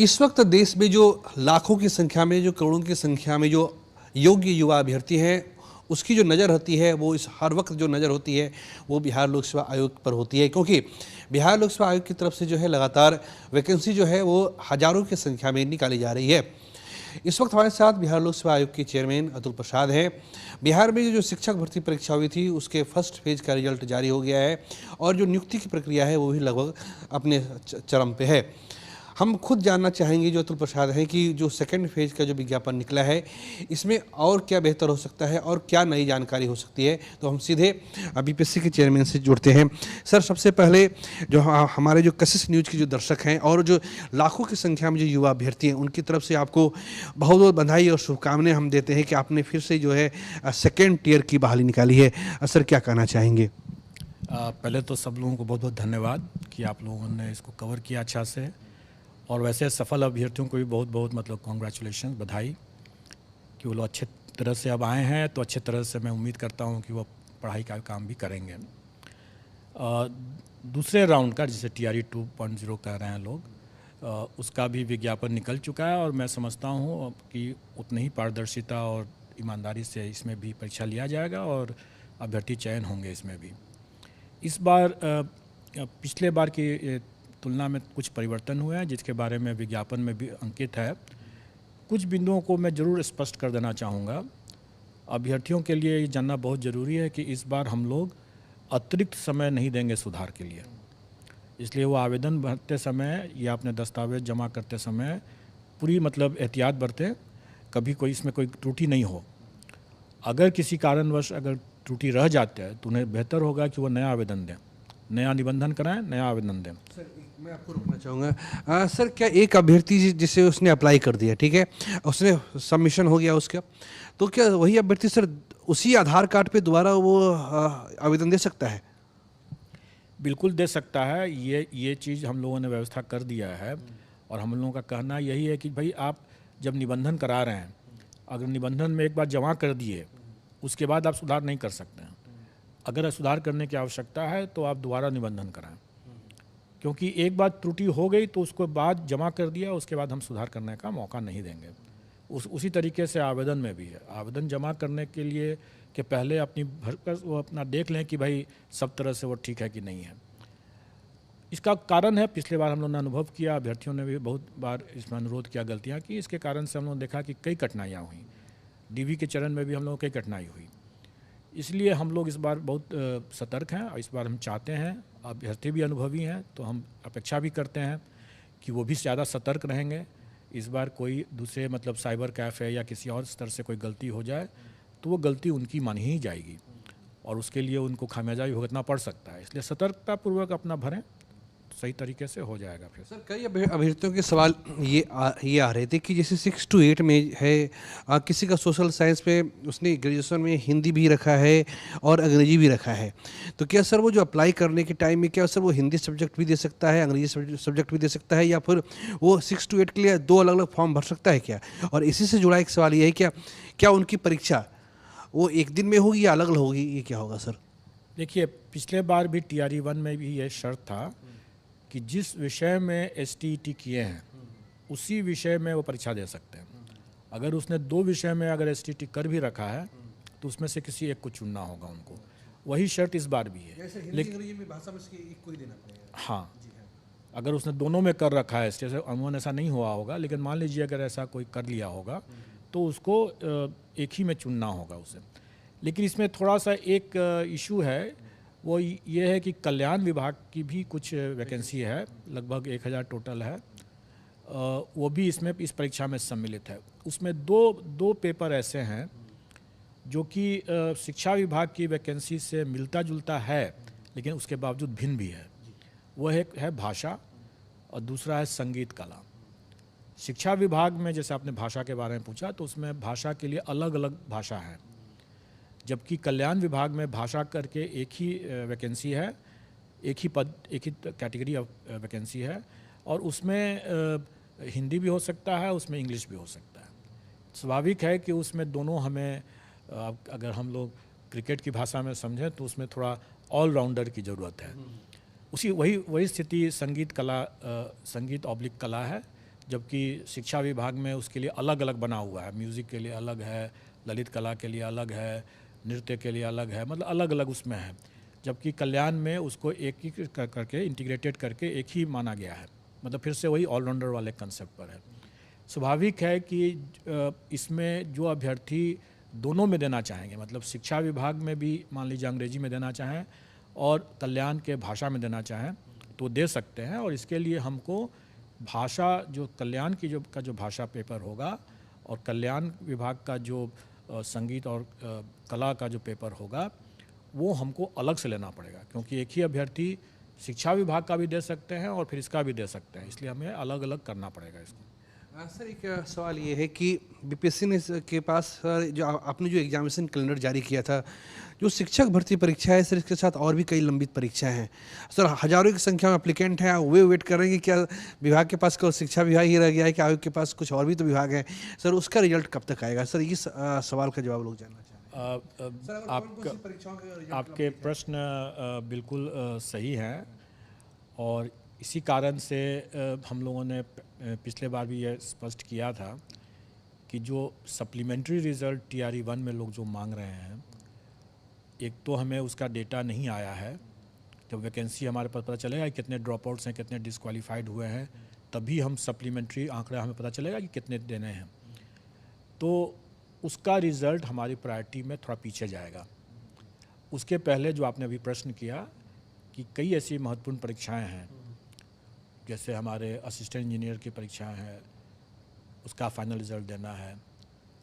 इस वक्त देश में जो लाखों की संख्या में, जो करोड़ों की संख्या में जो योग्य युवा अभ्यर्थी हैं, उसकी जो नज़र होती है वो इस हर वक्त जो नज़र होती है वो बिहार लोक सेवा आयोग पर होती है, क्योंकि बिहार लोक सेवा आयोग की तरफ से जो है लगातार वैकेंसी जो है वो हज़ारों की संख्या में निकाली जा रही है। इस वक्त हमारे साथ बिहार लोक सेवा आयोग के चेयरमैन अतुल प्रसाद हैं। बिहार में जो शिक्षक भर्ती परीक्षा हुई थी उसके फर्स्ट फेज का रिजल्ट जारी हो गया है और जो नियुक्ति की प्रक्रिया है वो भी लगभग अपने चरम पे है। हम खुद जानना चाहेंगे जो अतुल प्रसाद हैं कि जो सेकंड फेज का जो विज्ञापन निकला है इसमें और क्या बेहतर हो सकता है और क्या नई जानकारी हो सकती है। तो हम सीधे बीपीएससी के चेयरमैन से जुड़ते हैं। सर, सबसे पहले जो हमारे जो कशिश न्यूज़ के जो दर्शक हैं और जो लाखों की संख्या में जो युवा अभ्यर्थी हैं उनकी तरफ से आपको बहुत बहुत बधाई और शुभकामनाएं हम देते हैं कि आपने फिर से जो है सेकेंड टियर की बहाली निकाली है। सर, क्या कहना चाहेंगे? पहले तो सब लोगों को बहुत बहुत धन्यवाद कि आप लोगों ने इसको कवर किया अच्छा से, और वैसे सफल अभ्यर्थियों को भी बहुत बहुत कॉन्ग्रेचुलेशन, बधाई कि वो लोग अच्छे तरह से अब आए हैं। तो अच्छे तरह से मैं उम्मीद करता हूँ कि वो पढ़ाई का काम भी करेंगे। दूसरे राउंड का जिसे TRE 2.0 कह रहे हैं लोग, उसका भी विज्ञापन निकल चुका है और मैं समझता हूँ कि उतनी ही पारदर्शिता और ईमानदारी से इसमें भी परीक्षा लिया जाएगा और अभ्यर्थी चयन होंगे इसमें भी। इस बार पिछले बार की तुलना में कुछ परिवर्तन हुए हैं जिसके बारे में विज्ञापन में भी अंकित है। कुछ बिंदुओं को मैं ज़रूर स्पष्ट कर देना चाहूँगा। अभ्यर्थियों के लिए ये जानना बहुत ज़रूरी है कि इस बार हम लोग अतिरिक्त समय नहीं देंगे सुधार के लिए, इसलिए वो आवेदन भरते समय या अपने दस्तावेज जमा करते समय पूरी एहतियात बरतें, कभी कोई इसमें कोई त्रुटि नहीं हो। अगर किसी कारणवश अगर त्रुटि रह जाते हैं तो उन्हें बेहतर होगा कि वो नया आवेदन दें, नया निबंधन कराएं, नया आवेदन दें। सर, मैं आपको रोकना चाहूँगा। सर, क्या एक अभ्यर्थी जिसे उसने अप्लाई कर दिया, ठीक है, उसने सबमिशन हो गया उसका, तो क्या वही अभ्यर्थी सर उसी आधार कार्ड पे दोबारा वो आवेदन दे सकता है? बिल्कुल दे सकता है। ये चीज़ हम लोगों ने व्यवस्था कर दिया है और हम लोगों का कहना यही है कि भाई आप जब निबंधन करा रहे हैं, अगर निबंधन में एक बार जमा कर दिए उसके बाद आप सुधार नहीं कर सकते हैं। अगर सुधार करने की आवश्यकता है तो आप दोबारा निबंधन कराएं, क्योंकि एक बार त्रुटि हो गई तो उसको बाद जमा कर दिया, उसके बाद हम सुधार करने का मौका नहीं देंगे। उसी तरीके से आवेदन में भी है। आवेदन जमा करने के लिए कि पहले अपनी भरकर वो अपना देख लें कि भाई सब तरह से वो ठीक है कि नहीं है। इसका कारण है, पिछले बार हम लोगों ने अनुभव किया, अभ्यर्थियों ने भी बहुत बार इसमें अनुरोध किया गलतियाँ की, इसके कारण से हम लोगों ने देखा कि कई कठिनाइयाँ हुई। DV के चरण में भी हम लोगों को कई कठिनाई हुई। इसलिए हम लोग इस बार बहुत सतर्क हैं और इस बार हम चाहते हैं, अभ्यर्थी भी अनुभवी हैं तो हम अपेक्षा भी करते हैं कि वो भी ज़्यादा सतर्क रहेंगे। इस बार कोई दूसरे साइबर कैफ़े या किसी और स्तर से कोई गलती हो जाए तो वो गलती उनकी मानी ही जाएगी और उसके लिए उनको खामियाजा भी भुगतना पड़ सकता है। इसलिए सतर्कतापूर्वक अपना भरें, सही तरीके से हो जाएगा। फिर सर, कई अभ्यर्थियों के सवाल ये आ रहे थे कि जैसे 6 to 8 में है, किसी का सोशल साइंस पे उसने ग्रेजुएशन में हिंदी भी रखा है और अंग्रेजी भी रखा है, तो क्या सर वो जो अप्लाई करने के टाइम में क्या सर वो हिंदी सब्जेक्ट भी दे सकता है, अंग्रेजी सब्जेक्ट भी दे सकता है, या फिर वो 6 to 8 के लिए 2 अलग अलग फॉर्म भर सकता है क्या? और इसी से जुड़ा एक सवाल ये है क्या उनकी परीक्षा वो एक दिन में होगी या अलग अलग होगी, ये क्या होगा सर? देखिए, पिछले बार भी TRE 1 में भी ये शर्त था कि जिस विषय में STET किए हैं उसी विषय में वो परीक्षा दे सकते हैं। अगर उसने 2 विषय में अगर STET कर भी रखा है तो उसमें से किसी एक को चुनना होगा उनको। वही शर्त इस बार भी है। लेकिन भाषा में एक को ही देना पड़ेगा। हाँ, अगर उसने दोनों में कर रखा है, जैसे अमूमन ऐसा नहीं हुआ होगा, लेकिन मान लीजिए अगर ऐसा कोई कर लिया होगा तो उसको एक ही में चुनना होगा उसे। लेकिन इसमें थोड़ा सा एक इशू है, वो ये है कि कल्याण विभाग की भी कुछ वैकेंसी है, लगभग 1000 टोटल है। वो भी इसमें इस परीक्षा में सम्मिलित है। उसमें दो पेपर ऐसे हैं जो कि शिक्षा विभाग की वैकेंसी से मिलता जुलता है लेकिन उसके बावजूद भिन्न भी है। वो एक है भाषा और दूसरा है संगीत कला। शिक्षा विभाग में जैसे आपने भाषा के बारे में पूछा तो उसमें भाषा के लिए अलग अलग भाषा है, जबकि कल्याण विभाग में भाषा करके एक ही वैकेंसी है, एक ही पद, एक ही कैटेगरी ऑफ वैकेंसी है, और उसमें हिंदी भी हो सकता है, उसमें इंग्लिश भी हो सकता है। स्वाभाविक है कि उसमें दोनों हमें, अगर हम लोग क्रिकेट की भाषा में समझें तो उसमें थोड़ा ऑलराउंडर की ज़रूरत है। वही स्थिति संगीत ऑब्लिक कला है। जबकि शिक्षा विभाग में उसके लिए अलग अलग बना हुआ है। म्यूज़िक के लिए अलग है, ललित कला के लिए अलग है, नृत्य के लिए अलग है, मतलब अलग अलग उसमें है। जबकि कल्याण में उसको एक ही करके इंटीग्रेटेड करके एक ही माना गया है, मतलब फिर से वही ऑलराउंडर वाले कंसेप्ट पर है। स्वाभाविक है कि इसमें जो अभ्यर्थी दोनों में देना चाहेंगे, मतलब शिक्षा विभाग में भी मान लीजिए अंग्रेजी में देना चाहें और कल्याण के भाषा में देना चाहें तो दे सकते हैं। और इसके लिए हमको भाषा जो कल्याण की जो भाषा पेपर होगा और कल्याण विभाग का जो संगीत और कला का जो पेपर होगा वो हमको अलग से लेना पड़ेगा, क्योंकि एक ही अभ्यर्थी शिक्षा विभाग का भी दे सकते हैं और फिर इसका भी दे सकते हैं, इसलिए हमें अलग अलग करना पड़ेगा इसको। सर एक सवाल ये है कि बीपीएससी ने के पास सर जो आपने जो एग्जामिनेशन कैलेंडर जारी किया था, जो शिक्षक भर्ती परीक्षा है सर, इसके साथ और भी कई लंबित परीक्षाएं हैं सर, हजारों की संख्या में एप्लीकेंट हैं, वे वेट कर रहे हैं कि क्या विभाग के पास केवल शिक्षा विभाग ही रह गया है कि आयोग के पास कुछ और भी तो विभाग हैं सर, उसका रिजल्ट कब तक आएगा सर? इस सवाल का जवाब लोग जानना चाह रहे हैं। आपके प्रश्न बिल्कुल सही हैं और इसी कारण से हम लोगों ने पिछले बार भी ये स्पष्ट किया था कि जो सप्लीमेंट्री रिज़ल्ट TRE 1 में लोग जो मांग रहे हैं, एक तो हमें उसका डेटा नहीं आया है। जब वैकेंसी हमारे पास पता चलेगा कि कितने ड्रॉप आउट्स हैं, कितने डिस्क्वालीफाइड हुए हैं, तभी हम सप्लीमेंट्री आंकड़ा हमें पता चलेगा कि कितने देने हैं। तो उसका रिज़ल्ट हमारी प्रायोरिटी में थोड़ा पीछे जाएगा। उसके पहले जो आपने अभी प्रश्न किया कि कई ऐसी महत्वपूर्ण परीक्षाएं हैं, जैसे हमारे असिस्टेंट इंजीनियर की परीक्षाएं हैं, उसका फाइनल रिज़ल्ट देना है,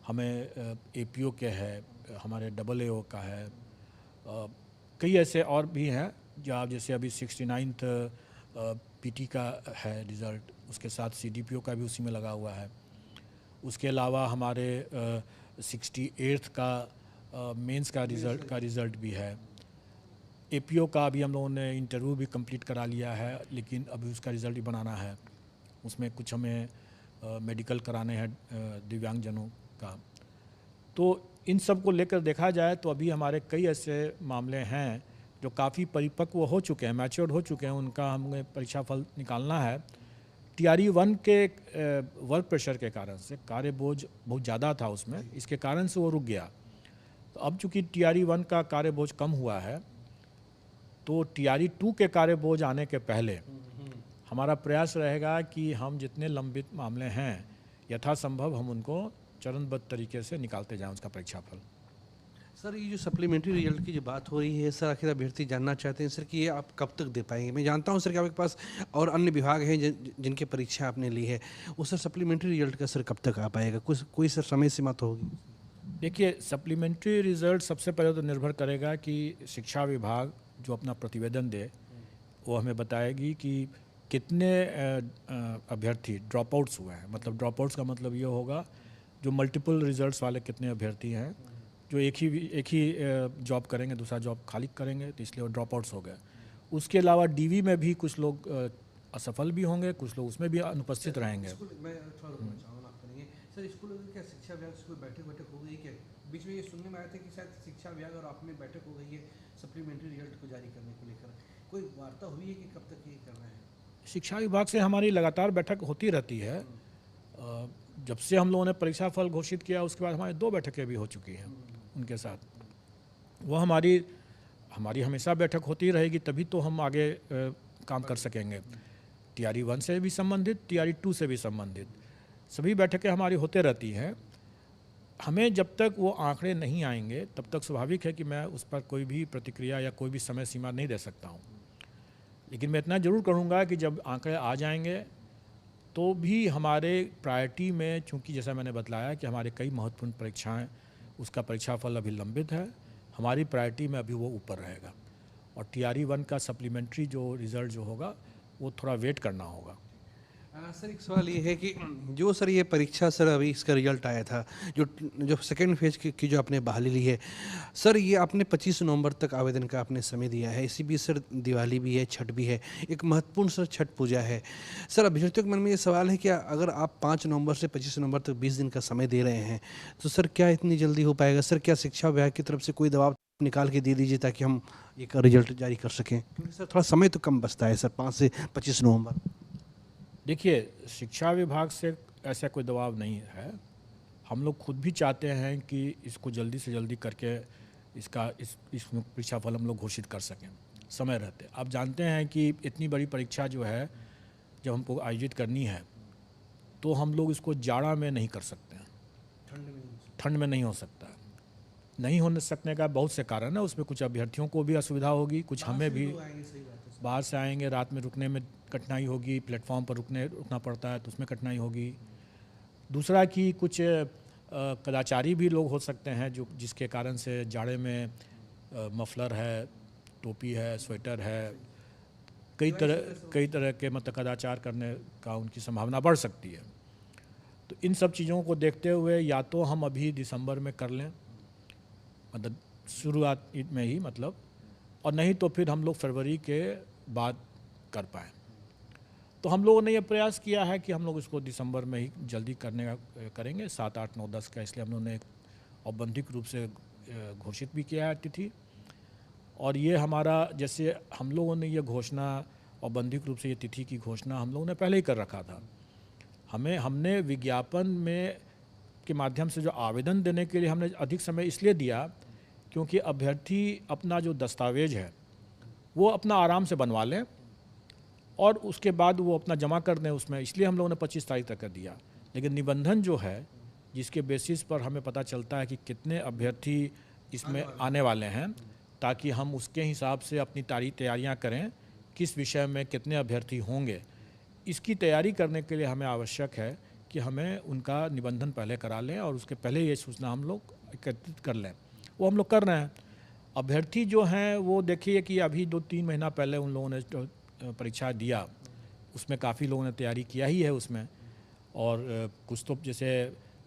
हमें APO के है, हमारे AAO का है, कई ऐसे और भी हैं जो आप जैसे अभी 69th PT का है रिज़ल्ट, उसके साथ CDPO का भी उसी में लगा हुआ है। उसके अलावा हमारे 68th का मेंस का रिज़ल्ट भी है। APO का अभी हम लोगों ने इंटरव्यू भी कंप्लीट करा लिया है, लेकिन अभी उसका रिज़ल्ट ही बनाना है। उसमें कुछ हमें मेडिकल कराने हैं दिव्यांगजनों का। तो इन सब को लेकर देखा जाए तो अभी हमारे कई ऐसे मामले हैं जो काफ़ी परिपक्व हो चुके हैं, मैच्योर्ड हो चुके हैं, उनका हमें परीक्षा फल निकालना है। TRE 1 के वर्क प्रेशर के कारण से कार्य बोझ बहुत ज़्यादा था उसमें, इसके कारण से वो रुक गया। तो अब चूँकि TRE 1 का कार्य बोझ कम हुआ है, तो TRE 2 के कार्य बोझ आने के पहले हमारा प्रयास रहेगा कि हम जितने लंबित मामले हैं यथासंभव हम उनको चरणबद्ध तरीके से निकालते जाएं उसका परीक्षाफल। सर ये जो सप्लीमेंट्री रिजल्ट की जो बात हो रही है सर, आखिर अभ्यर्थी जानना चाहते हैं सर कि ये आप कब तक दे पाएंगे? मैं जानता हूं सर कि आपके पास और अन्य विभाग हैं जिनके परीक्षा आपने ली है, वो सर सप्लीमेंट्री रिजल्ट का सर कब तक आ पाएगा? कोई सर समय सीमा तो होगी? देखिए, सप्लीमेंट्री रिजल्ट सबसे पहले तो निर्भर करेगा कि शिक्षा विभाग जो अपना प्रतिवेदन दे वो हमें बताएगी कि कितने अभ्यर्थी ड्रॉप आउट्स हुए हैं। मतलब ड्रॉप आउट्स का मतलब ये होगा जो मल्टीपल रिजल्ट्स वाले कितने अभ्यर्थी हैं जो एक ही जॉब करेंगे, दूसरा जॉब खाली करेंगे, तो इसलिए वो ड्रॉप आउट्स हो गए। उसके अलावा DV में भी कुछ लोग असफल भी होंगे, कुछ लोग उसमें भी अनुपस्थित रहेंगे। मैं थोड़ा सर, स्कूल क्या शिक्षा विभाग से कोई बैठक हो गई क्या? बीच में ये सुनने में आया था कि शायद शिक्षा विभाग और आप में बैठक हो गई है सप्लीमेंट्री रिजल्ट को जारी करने को लेकर, कोई वार्ता हुई है कि कब तक ये करना है? शिक्षा विभाग से हमारी लगातार बैठक होती रहती है। जब से हम लोगों ने परीक्षा फल घोषित किया उसके बाद हमारी 2 बैठकें भी हो चुकी हैं उनके साथ। वो हमारी हमेशा बैठक होती रहेगी, तभी तो हम आगे काम कर सकेंगे। TRE 1 से भी संबंधित, TRE 2 से भी संबंधित सभी बैठकें हमारी होते रहती हैं। हमें जब तक वो आंकड़े नहीं आएंगे तब तक स्वाभाविक है कि मैं उस पर कोई भी प्रतिक्रिया या कोई भी समय सीमा नहीं दे सकता हूँ। लेकिन मैं इतना ज़रूर करूँगा कि जब आंकड़े आ जाएंगे तो भी हमारे प्रायोरिटी में, चूँकि जैसा मैंने बतलाया कि हमारे कई महत्वपूर्ण परीक्षाएं उसका परीक्षाफल अभी लंबित है, हमारी प्रायोरिटी में अभी वो ऊपर रहेगा। और TRE 1 का सप्लीमेंट्री जो रिज़ल्ट जो होगा वो थोड़ा वेट करना होगा। सर एक सवाल ये है कि जो सर ये परीक्षा सर अभी इसका रिजल्ट आया था, जो सेकेंड फेज की जो आपने बहाली ली है सर, ये आपने 25 नवंबर तक आवेदन का आपने समय दिया है। इसी बीच सर दिवाली भी है, छठ भी है, एक महत्वपूर्ण सर छठ पूजा है। सर अभ्यर्थियों के मन में ये सवाल है कि अगर आप 5 नवंबर से 25 नवंबर तक 20 दिन का समय दे रहे हैं तो सर क्या इतनी जल्दी हो पाएगा? सर क्या शिक्षा विभाग की तरफ से कोई दबाव निकाल के दे दीजिए ताकि हम एक रिजल्ट जारी कर सकें, क्योंकि सर थोड़ा समय तो कम बचता है सर, 5 से 25 नवंबर। देखिए, शिक्षा विभाग से ऐसा कोई दबाव नहीं है। हम लोग खुद भी चाहते हैं कि इसको जल्दी से जल्दी करके इस परीक्षाफल हम लोग घोषित कर सकें समय रहते। आप जानते हैं कि इतनी बड़ी परीक्षा जो है जब हमको आयोजित करनी है तो हम लोग इसको जाड़ा में नहीं कर सकते हैं, ठंड में नहीं हो सकता। नहीं होने सकने का बहुत से कारण है। उसमें कुछ अभ्यर्थियों को भी असुविधा होगी, कुछ हमें भी। बाहर से आएंगे, रात में रुकने में कठिनाई होगी, प्लेटफॉर्म पर रुकना पड़ता है तो उसमें कठिनाई होगी। दूसरा कि कुछ कदाचारी भी लोग हो सकते हैं जो जिसके कारण से जाड़े में मफलर है, टोपी है, स्वेटर है, कई तरह के मतलब कदाचार करने का उनकी संभावना बढ़ सकती है। तो इन सब चीज़ों को देखते हुए या तो हम अभी दिसंबर में कर लें, मतलब शुरुआत में ही मतलब, और नहीं तो फिर हम लोग फरवरी के बाद कर पाएँ। तो हम लोगों ने ये प्रयास किया है कि हम लोग इसको दिसंबर में ही जल्दी करेंगे 7, 8, 9, 10 का। इसलिए हम लोगों ने एक औपबंधिक रूप से घोषित भी किया है तिथि। और ये हमारा, जैसे हम लोगों ने ये घोषणा औपबंधिक रूप से ये तिथि की घोषणा हम लोगों ने पहले ही कर रखा था। हमने विज्ञापन में के माध्यम से जो आवेदन देने के लिए हमने अधिक समय इसलिए दिया क्योंकि अभ्यर्थी अपना जो दस्तावेज है वो अपना आराम से बनवा लें और उसके बाद वो अपना जमा कर दें उसमें, इसलिए हम लोगों ने 25 तारीख तक कर दिया। लेकिन निबंधन जो है, जिसके बेसिस पर हमें पता चलता है कि कितने अभ्यर्थी इसमें आने वाले हैं, ताकि हम उसके हिसाब से अपनी तैयारियां करें, किस विषय में कितने अभ्यर्थी होंगे। इसकी तैयारी करने के लिए हमें आवश्यक है कि हमें उनका निबंधन पहले करा लें और उसके पहले ये सूचना हम लोग एकत्रित कर लें। वो हम लोग कर रहे हैं। अभ्यर्थी जो हैं वो देखिए कि अभी 2-3 महीना पहले उन लोगों ने परीक्षा दिया, उसमें काफ़ी लोगों ने तैयारी किया ही है उसमें। और कुछ तो जैसे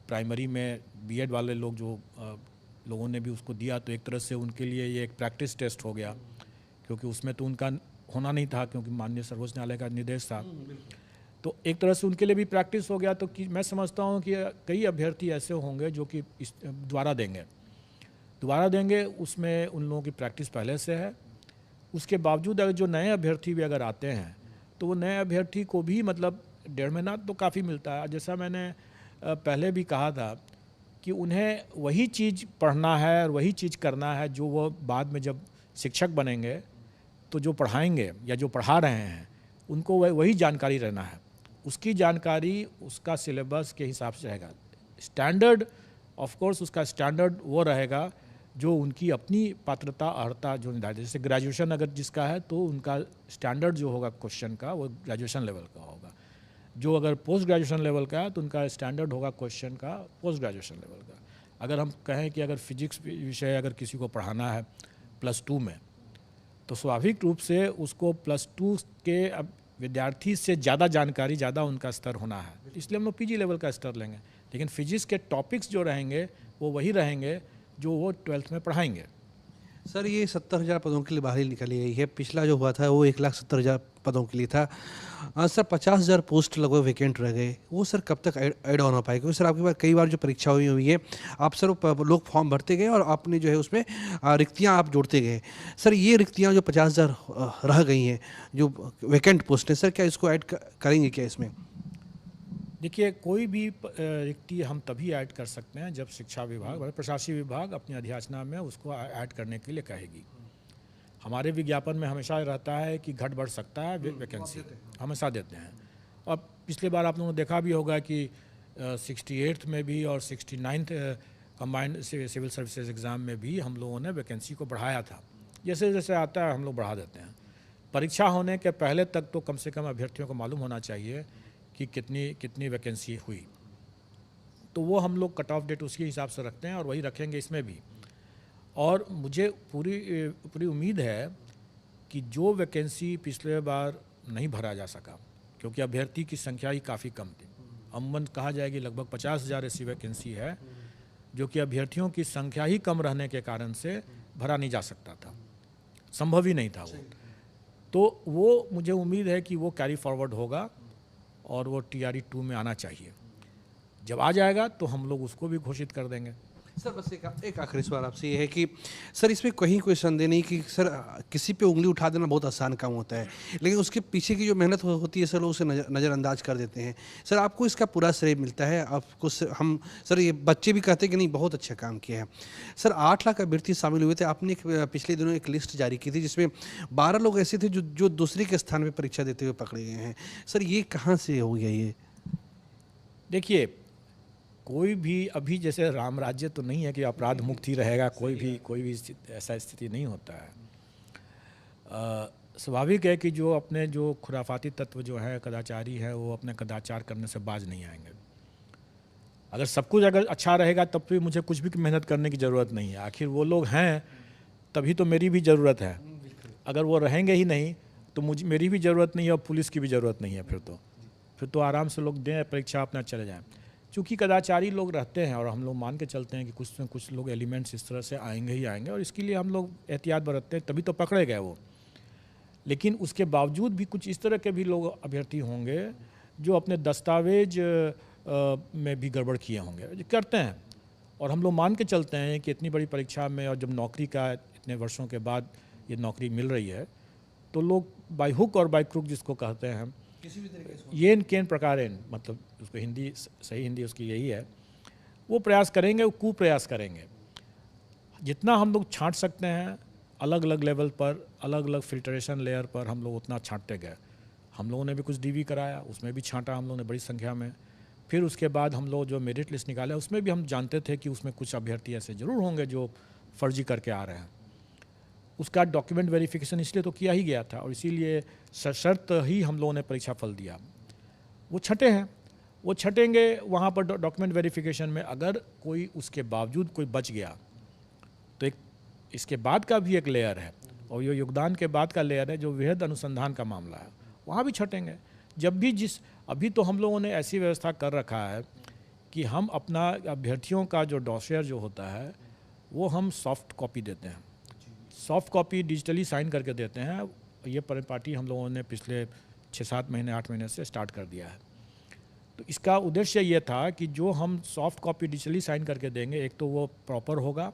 प्राइमरी में बीएड वाले लोग जो लोगों ने भी उसको दिया, तो एक तरह से उनके लिए ये एक प्रैक्टिस टेस्ट हो गया, क्योंकि उसमें तो उनका होना नहीं था क्योंकि माननीय सर्वोच्च न्यायालय का निर्देश था। तो एक तरह से उनके लिए भी प्रैक्टिस हो गया। तो कि मैं समझता हूँ कि कई अभ्यर्थी ऐसे होंगे जो कि दोबारा देंगे, उसमें उन लोगों की प्रैक्टिस पहले से है। उसके बावजूद अगर जो नए अभ्यर्थी भी अगर आते हैं तो वो नए अभ्यर्थी को भी मतलब 1.5 महीना तो काफ़ी मिलता है। जैसा मैंने पहले भी कहा था कि उन्हें वही चीज़ पढ़ना है और वही चीज़ करना है जो वो बाद में जब शिक्षक बनेंगे तो जो पढ़ाएंगे या जो पढ़ा रहे हैं उनको वही जानकारी रहना है। उसकी जानकारी उसका सिलेबस के हिसाब से रहेगा। स्टैंडर्ड ऑफ कोर्स उसका स्टैंडर्ड वो रहेगा जो उनकी अपनी पात्रता अर्हता जो निर्धारित, जैसे ग्रेजुएशन अगर जिसका है तो उनका स्टैंडर्ड जो होगा क्वेश्चन का वो ग्रेजुएशन लेवल का होगा। जो अगर पोस्ट ग्रेजुएशन लेवल का है तो उनका स्टैंडर्ड होगा क्वेश्चन का पोस्ट ग्रेजुएशन लेवल का। अगर हम कहें कि अगर फिजिक्स विषय अगर किसी को पढ़ाना है +2 में, तो स्वाभाविक रूप से उसको +2 के विद्यार्थी से ज़्यादा जानकारी, ज़्यादा उनका स्तर होना है, इसलिए हम लोग पीजी लेवल का स्तर लेंगे। लेकिन फिजिक्स के टॉपिक्स जो रहेंगे वो वही रहेंगे जो वो 12th में पढ़ाएंगे। सर, ये 70,000 पदों के लिए बाहरी निकाली गई है। पिछला जो हुआ था वो 1,70,000 पदों के लिए था। सर 50,000 पोस्ट लगभग वैकेंट रह गए, वो सर कब तक ऐड ऑन हो पाए? क्योंकि सर आपके पास कई बार जो परीक्षा हुई है, आप सर लोग फॉर्म भरते गए और आपने जो है उसमें रिक्तियाँ आप जोड़ते गए। सर ये रिक्तियाँ जो 50,000 रह गई हैं, जो वैकेंट पोस्ट है, सर क्या इसको ऐड करेंगे क्या इसमें? देखिए, कोई भी रिक्ति हम तभी ऐड कर सकते हैं जब शिक्षा विभाग मतलब प्रशासनिक विभाग अपनी अधियाचना में उसको ऐड करने के लिए कहेगी। हमारे विज्ञापन में हमेशा रहता है कि घट बढ़ सकता है वैकेंसी, हमेशा देते हैं। और पिछले बार आप लोगों ने देखा भी होगा कि 68th में भी और 69th combined civil services exam में भी हम लोगों ने वैकेंसी को बढ़ाया था। जैसे जैसे आता है हम लोग बढ़ा देते हैं। परीक्षा होने के पहले तक तो कम से कम अभ्यर्थियों को मालूम होना चाहिए कि कितनी वैकेंसी हुई, तो वो हम लोग कट ऑफ डेट उसके हिसाब से रखते हैं और वही रखेंगे इसमें भी। और मुझे पूरी उम्मीद है कि जो वैकेंसी पिछले बार नहीं भरा जा सका क्योंकि अभ्यर्थी की संख्या ही काफ़ी कम थी, अमूमन कहा जाए कि लगभग 50,000 ऐसी वैकेंसी है जो कि अभ्यर्थियों की संख्या ही कम रहने के कारण से भरा नहीं जा सकता था, संभव ही नहीं था वो। तो वो मुझे उम्मीद है कि वो कैरी फॉरवर्ड होगा और वो TRE 2 में आना चाहिए। जब आ जाएगा तो हम लोग उसको भी घोषित कर देंगे। सर बस एक आखिरी सवाल आपसे ये है कि सर इसमें कहीं कोई संदेह नहीं कि सर किसी पे उंगली उठा देना बहुत आसान काम होता है, लेकिन उसके पीछे की जो मेहनत होती है सर लोग उसे नज़रअंदाज कर देते हैं। सर आपको इसका पूरा श्रेय मिलता है, आपको हम सर ये बच्चे भी कहते हैं कि नहीं बहुत अच्छा काम किया है। सर 8 लाख अभ्यर्थी शामिल हुए थे, आपने पिछले दिनों एक लिस्ट जारी की थी जिसमें 12 लोग ऐसे थे जो दूसरे के स्थान पर परीक्षा देते हुए पकड़े गए हैं। सर ये कहाँ से हो गया ये? देखिए, कोई भी अभी जैसे राम राज्य तो नहीं है कि अपराध मुक्त ही रहेगा, कोई भी ऐसा स्थिति नहीं होता है। स्वाभाविक है कि जो खुराफाती तत्व जो है, कदाचारी है, वो अपने कदाचार करने से बाज नहीं आएंगे। अगर सब कुछ अगर अच्छा रहेगा तब भी मुझे कुछ भी मेहनत करने की ज़रूरत नहीं है। आखिर वो लोग हैं तभी तो मेरी भी ज़रूरत है। अगर वो रहेंगे ही नहीं तो मेरी भी ज़रूरत नहीं है और पुलिस की भी ज़रूरत नहीं है। फिर तो आराम से लोग दें परीक्षा, अपना चले जाएं। चूँकि कदाचारी लोग रहते हैं और हम लोग मान के चलते हैं कि कुछ न कुछ लोग एलिमेंट्स इस तरह से आएंगे ही आएंगे, और इसके लिए हम लोग एहतियात बरतते हैं, तभी तो पकड़े गए वो। लेकिन उसके बावजूद भी कुछ इस तरह के भी लोग अभ्यर्थी होंगे जो अपने दस्तावेज में भी गड़बड़ किए होंगे, जो करते हैं। और हम लोग मान के चलते हैं कि इतनी बड़ी परीक्षा में और जब नौकरी का इतने वर्षों के बाद ये नौकरी मिल रही है, तो लोग बाय हुक और बाय क्रुक जिसको कहते हैं, किसी भी तरीके से येन केन प्रकारेण, मतलब उसको हिंदी सही हिंदी उसकी यही है, वो प्रयास करेंगे, वो कुप्रयास करेंगे। जितना हम लोग छांट सकते हैं अलग अलग लेवल पर, अलग अलग फिल्ट्रेशन लेयर पर हम लोग उतना छांटते गए। हम लोगों ने भी कुछ डीवी कराया, उसमें भी छांटा हम लोगों ने बड़ी संख्या में। फिर उसके बाद हम लोग जो मेरिट लिस्ट निकाले उसमें भी हम जानते थे कि उसमें कुछ अभ्यर्थी ऐसे ज़रूर होंगे जो फर्जी करके आ रहे हैं। उसका डॉक्यूमेंट वेरिफिकेशन इसलिए तो किया ही गया था, और इसीलिए सशर्त ही हम लोगों ने परीक्षा फल दिया। वो छठे हैं, वो छटेंगे वहाँ पर डॉक्यूमेंट वेरिफिकेशन में। अगर कोई उसके बावजूद कोई बच गया तो एक इसके बाद का भी एक लेयर है, और ये योगदान के बाद का लेयर है जो वृहद अनुसंधान का मामला है, वहाँ भी छटेंगे। जब भी अभी तो हम लोगों ने ऐसी व्यवस्था कर रखा है कि हम अपना अभ्यर्थियों का जो डॉसियर जो होता है वो हम सॉफ्ट कॉपी देते हैं, सॉफ्ट कॉपी डिजिटली साइन करके देते हैं। ये परिपाटी हम लोगों ने पिछले 6-7 महीने 8 महीने से स्टार्ट कर दिया है। तो इसका उद्देश्य ये था कि जो हम सॉफ्ट कॉपी डिजिटली साइन करके देंगे, एक तो वो प्रॉपर होगा,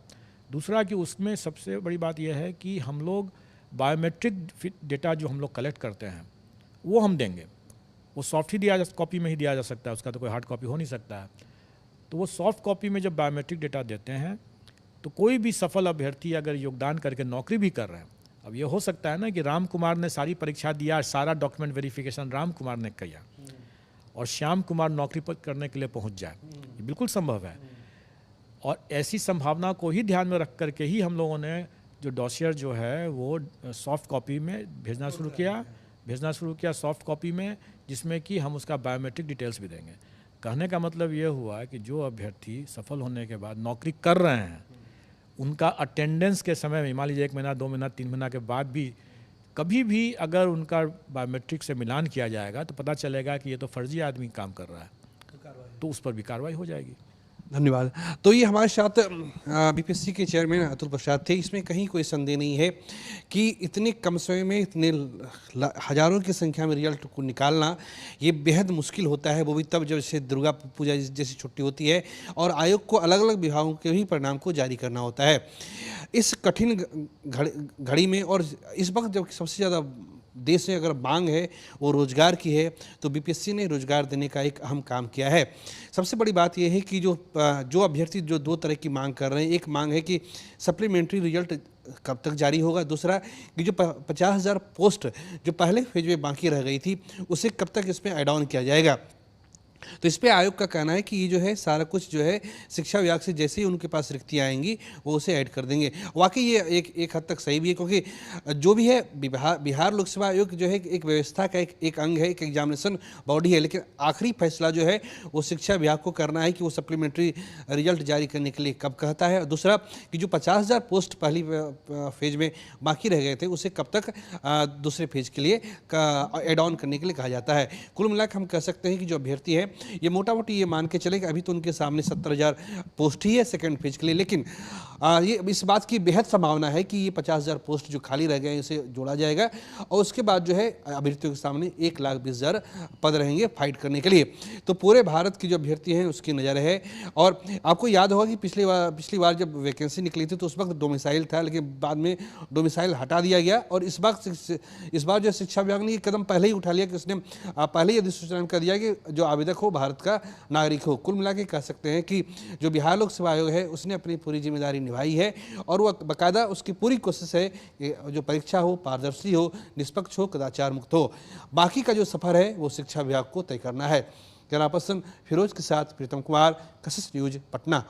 दूसरा कि उसमें सबसे बड़ी बात यह है कि हम लोग बायोमेट्रिक डेटा जो हम लोग कलेक्ट करते हैं वो हम देंगे। वो सॉफ्ट ही कॉपी में ही दिया जा सकता है, उसका तो कोई हार्ड कॉपी हो नहीं सकता है। तो वो सॉफ्ट कॉपी में जब बायोमेट्रिक डेटा देते हैं तो कोई भी सफल अभ्यर्थी अगर योगदान करके नौकरी भी कर रहे हैं, अब ये हो सकता है ना कि राम कुमार ने सारी परीक्षा दिया, सारा डॉक्यूमेंट वेरिफिकेशन राम कुमार ने किया, और श्याम कुमार नौकरी पर करने के लिए पहुंच जाए, ये बिल्कुल संभव है। और ऐसी संभावना को ही ध्यान में रख करके ही हम लोगों ने जो डॉसियर जो है वो सॉफ्ट कॉपी में भेजना शुरू किया सॉफ्ट कॉपी में, जिसमें कि हम उसका बायोमेट्रिक डिटेल्स भी देंगे। कहने का मतलब ये हुआ कि जो अभ्यर्थी सफल होने के बाद नौकरी कर रहे हैं, उनका अटेंडेंस के समय में, मान लीजिए 1 महीना 2 महीना 3 महीना के बाद भी कभी भी अगर उनका बायोमेट्रिक से मिलान किया जाएगा तो पता चलेगा कि ये तो फर्जी आदमी काम कर रहा है, तो उस पर भी कार्रवाई हो जाएगी। धन्यवाद। तो ये हमारे साथ बीपीएससी के चेयरमैन अतुल प्रसाद थे। इसमें कहीं कोई संदेह नहीं है कि इतने कम समय में इतने हजारों की संख्या में रिजल्ट को निकालना ये बेहद मुश्किल होता है, वो भी तब जब जैसे दुर्गा पूजा जैसी छुट्टी होती है और आयोग को अलग अलग विभागों के ही परिणाम को जारी करना होता है। इस कठिन घड़ी में और इस वक्त जब सबसे ज़्यादा देश में अगर मांग है वो रोज़गार की है, तो बीपीएससी ने रोज़गार देने का एक अहम काम किया है। सबसे बड़ी बात यह है कि जो अभ्यर्थी जो 2 तरह की मांग कर रहे हैं, एक मांग है कि सप्लीमेंट्री रिजल्ट कब तक जारी होगा, दूसरा कि जो 50,000 पोस्ट जो पहले फेज में बाकी रह गई थी उसे कब तक इसमें ऐड ऑन किया जाएगा। तो इस पे आयोग का कहना है कि ये जो है सारा कुछ जो है शिक्षा विभाग से जैसे ही उनके पास रिक्तियाँ आएंगी वो उसे ऐड कर देंगे। वाकई ये एक हद तक सही भी है, क्योंकि जो भी है बिहार लोक सेवा आयोग जो है एक व्यवस्था का एक अंग है, एक एग्जामिनेशन बॉडी है, लेकिन आखिरी फैसला जो है वो शिक्षा विभाग को करना है कि वो सप्लीमेंट्री रिजल्ट जारी करने के लिए कब कहता है। और दूसरा कि जो 50,000 पोस्ट पहली फेज में बाकी रह गए थे उसे कब तक दूसरे फेज के लिए ऐड ऑन करने के लिए कहा जाता है। कुल मिलाकर हम कह सकते हैं कि जो अभ्यर्थी है ये मोटा मोटी ये मान के चले कि अभी तो उनके सामने 70,000 पोस्ट ही है सेकंड फेज के लिए, लेकिन ये इस बात की बेहद संभावना है कि ये 50,000 पोस्ट जो खाली रह गए हैं इसे जोड़ा जाएगा और उसके बाद जो है अभ्यर्थियों के सामने 1,20,000 पद रहेंगे फाइट करने के लिए। तो पूरे भारत की जो अभ्यर्थी हैं उसकी नज़र है। और आपको याद होगा कि पिछली बार जब वैकेंसी निकली थी तो उस वक्त डोमिसाइल था, लेकिन बाद में डोमिसाइल हटा दिया गया और इस बार जो शिक्षा विभाग ने ये कदम पहले ही उठा लिया कि उसने पहले ही अधिसूचना कर दिया कि जो आवेदक हो भारत का नागरिक हो। कुल मिला के कह सकते हैं कि जो बिहार लोक सेवा आयोग है उसने अपनी पूरी जिम्मेदारी निभाई है और वो बाकायदा उसकी पूरी कोशिश है कि जो परीक्षा हो पारदर्शी हो, निष्पक्ष हो, कदाचार मुक्त हो। बाकी का जो सफर है वो शिक्षा विभाग को तय करना है। कैमरा पर्सन फिरोज के साथ प्रीतम कुमार, कशिश न्यूज, पटना।